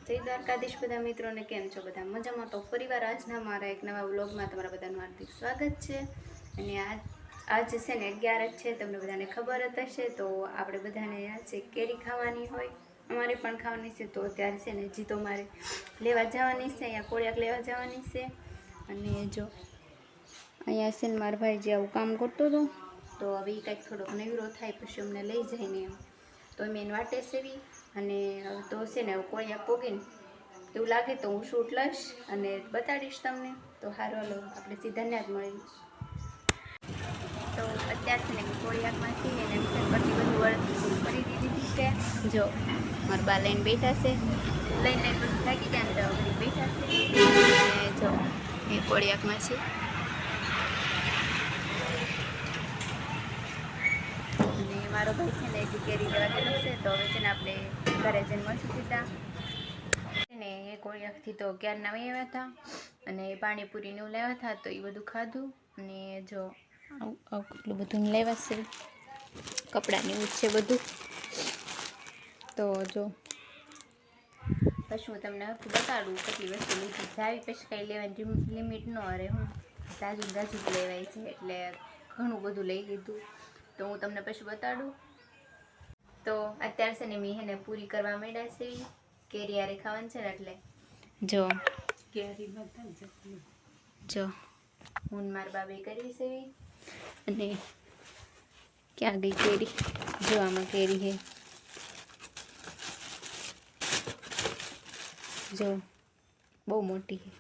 જય દ્વારકાધીશ બધા મિત્રોને, કેમ છો બધા મજામાં? તો ફરીવાર આજના મારા એક નવા વ્લોગમાં તમારા બધાનું હાર્દિક સ્વાગત છે. અને આજ છે ને 11 છે, તમને બધાને ખબર જ હશે. તો આપણે બધાને આજે કેરી ખાવાની હોય, અમારે પણ ખાવાની છે. તો ત્યારે છે ને હજી તો મારે લેવા જવાની છે, અહીંયા કોળિયાક લેવા જવાની છે. અને જો અહીંયા છે ને મારા ભાઈ જે આવું કામ કરતો હતો, તો હવે એ કાંઈક થોડોક નવીરો થાય પછી અમને લઈ જાય ને એમ. તો અમે એને વાટે સેવી. અને તો છે ને કોળિયાક પોગીને એવું લાગે તો હું શૂટ લઈશ અને બતાડીશ તમને. તો હારો હાલો આપણે સીધા ત્યાં જ મળી. તો અત્યારથી ને કોળિયાકમાં છીએ અને બધી વળત કરી દીધી છે. જો મારા બા લઈને બેઠા છે, લઈને પછી થાકી ગયા ને તો બેઠા છે. અને જો એ કોળિયાકમાં છે. અને મારો ભાઈ છે ને હજી કેરી લેવા ગયેલો છે. તો હવે છે ને આપણે ઘરે જઈને મળશું સીધા. ને એ કોળિયાકથી તો ક્યારના આવ્યા હતા અને પાણીપુરીને એવું લાવ્યા હતા, તો એ બધું ખાધું. અને જો આવું કેટલું બધું લેવા છે, કપડાની એવું છે બધું. તો જો પછી હું તમને આખું બતાડું કેટલી વસ્તુ લીધી. જાવી પછી કાંઈ લેવાની લિમિટ ન રહે. હું તાજું તાજું જ લેવાય છે, એટલે ઘણું બધું લઈ લીધું. તો હું તમને પછી બતાડું. તો અત્યારે છે ને મેં એને પૂરી કરવા માંડ્યા છે. કેરી આરે ખાવાની છે ને એટલે જો કેરી જો હું મારા બાબે કરી છે. અને ક્યાં ગઈ કેરી? જો આમાં કેરી છે, જો બહુ મોટી છે.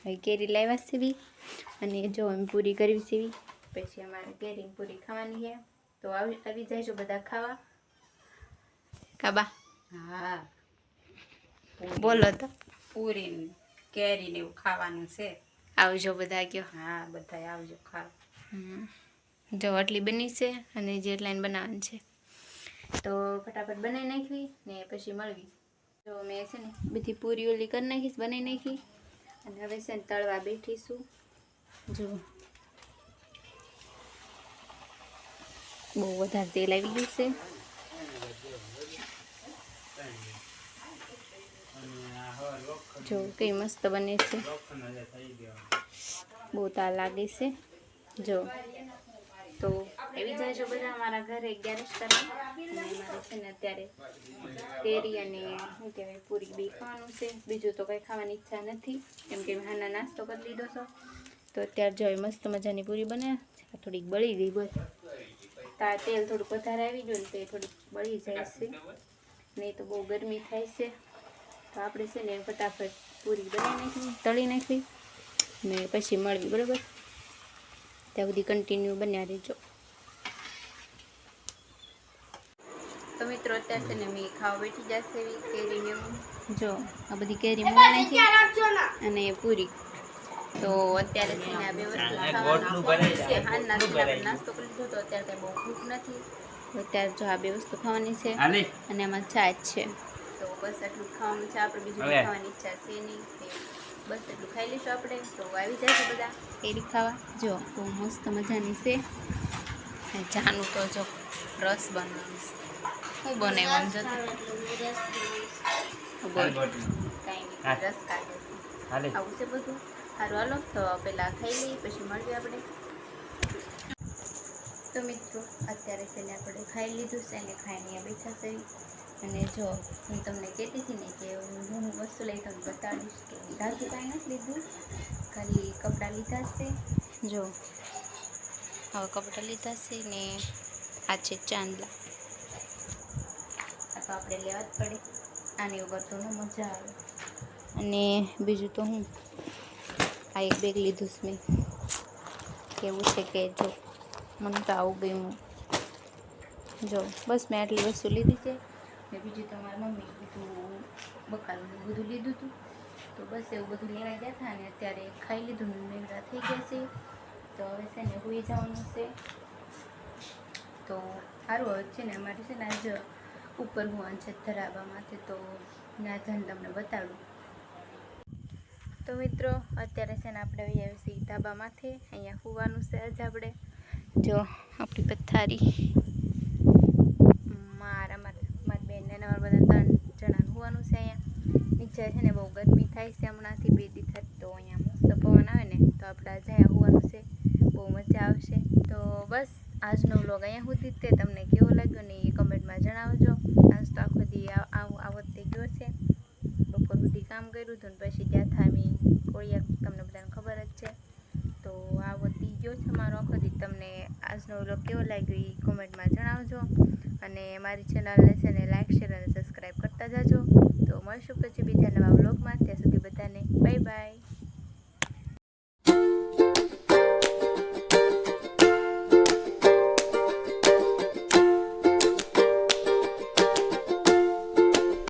હવે કેરી લાવ્યા છે અને જો અમે પૂરી કરવી છે. પછી અમારે કેરી પૂરી ખાવાની છે. તો આવી જાય બધા ખાવા. કાબા હા, બોલો તો. પૂરી કેરી ને એવું ખાવાનું છે. આવજો બધા કયો. હા, બધા આવજો ખાવા. જો આટલી બની છે અને જે લાઈન બનાવવાની છે. તો ફટાફટ બનાવી નાખવી ને પછી મળવી. તો મેં છે ને બધી પૂરી ઓલી કરી નાખીશ, બનાવી નાખી. અને હવે છે ને તળવા બેઠીશું. જો બહુ વધારે તેલ આવી ગયું છે. જો કઈ મસ્ત બને છે, બહુ તાર લાગે છે. જો તો એવી જાય છો બધા અમારા ઘરે 11 કરવા. અને અમારે છે ને અત્યારે કેરી અને શું કહેવાય પૂરી બી ખાવાનું છે. બીજું તો કંઈ ખાવાની ઈચ્છા નથી, કેમ કે હાના નાસ્તો કરી લીધો છો. તો અત્યારે જો મસ્ત મજાની પૂરી બને. થોડીક બળી ગઈ, બસ તેલ થોડુંક વધારે આવી ગયું ને તે થોડીક બળી જાય છે. નહીં તો બહુ ગરમી થાય છે. તો આપણે છે ને ફટાફટ પૂરી બનાવી નાખવી, તળી નાખવી ને પછી મળવી, બરાબર? ત્યાં બધી કન્ટિન્યુ બન્યા રહેજો. તો મિત્રો અત્યારે છે ને મેં ખાવા બેઠી જશે એવી કેરીને હું જો આ બધી કેરી મૂકી નાખી અને પૂરી. તો અત્યારે છે ને આ બે વસ્તુ ખાવાની છે. હાલના આપણે નાસ્તો કરી લીધો, તો અત્યારે કંઈ બહુ ભૂખ નથી. તો અત્યારે જો આ બે વસ્તુ ખાવાની છે અને આમાં છાશ છે. તો બસ એટલું ખાવાનું છે. આપણે બીજું ખાવાની ઈચ્છા છે નહીં. બસ એટલું ખાઈ લઈશું આપણે. તો આવી જાય બધા કેરી ખાવા. જો બહુ મસ્ત મજાની છે. જાનું તો જો રસ બનાવીશ. હું બનાવવાનું જતો કાંઈ રસ કાઢે આવું છે બધું. સારું હાલો તો પહેલાં ખાઈ લઈએ પછી મળીએ આપણે. તો મિત્રો અત્યારે છે ને આપણે ખાઈ લીધું છે અને ખાઈને બેઠા છે. અને જો હું તમને કહેતી હતી ને કે હું વસ્તુ લઈ તમને બતાડીશ. કે લીધાથી કાંઈ નથી લીધું, ખાલી કપડાં લીધા છે. જો હવે કપડાં લીધા છે ને આ છે ચાંદલા. આ તો આપણે લેવા જ પડે, આની વગર તો ન મજા આવે. અને બીજું તો હું આ એક બેગ લીધું છે મેં. કેવું છે કે જો મને તો આવું ગયું. જો બસ મેં આટલી વસ્તુ લીધી છે. ને બીજું તો મારા મમ્મી બધું બકાલું બધું લીધું હતું. તો બસ એવું બધું લેવા ગયા હતા ને અત્યારે ખાઈ લીધું ને મેળા થઈ ગયા છે. તો હવે છે ને સૂઈ જવાનું છે. તો સારું હવે છે ને અમારે છે ને આજ ઉપર હું છે ધરાબામાંથી, તો ના જઈને તમને બતાડું. તો મિત્રો અત્યારે છે ને આપણે આવી છીએ ધાબામાંથી. અહીંયા સુવાનું છે આજ આપણે. જો આપણી પથારી મારા બેનને અમારા બધા 3 જણા થાય છે હમણાંથી 2 દી થાય તો અહીંયા મસ્ત પવન આવે ને તો આપણે જાય હોવાનું છે, બહુ મજા આવશે. તો બસ આજનો વ્લોગ અહીંયા સુધી તે તમને કેવો લાગ્યો ને એ કમેન્ટમાં જણાવજો. આજ તો આખો દી આવો તે ગયો છે, બપોર સુધી કામ કર્યું હતું ને પછી ગયા હતા અમે કોળિયા, તમને બધાને ખબર જ છે. તો આવો દી ગયો છે મારો આખો દી. તમને આજનો વ્લોગ કેવો લાગ્યો એ કોમેન્ટમાં જણાવજો અને મારી ચેનલને છે ને લાઈક, શેર અને સબસ્ક્રાઈબ કરતા જાજો. તો મળશું પછી બીજા નવા વ્લોગમાં. ત્યાં સુધી બધાને બાય.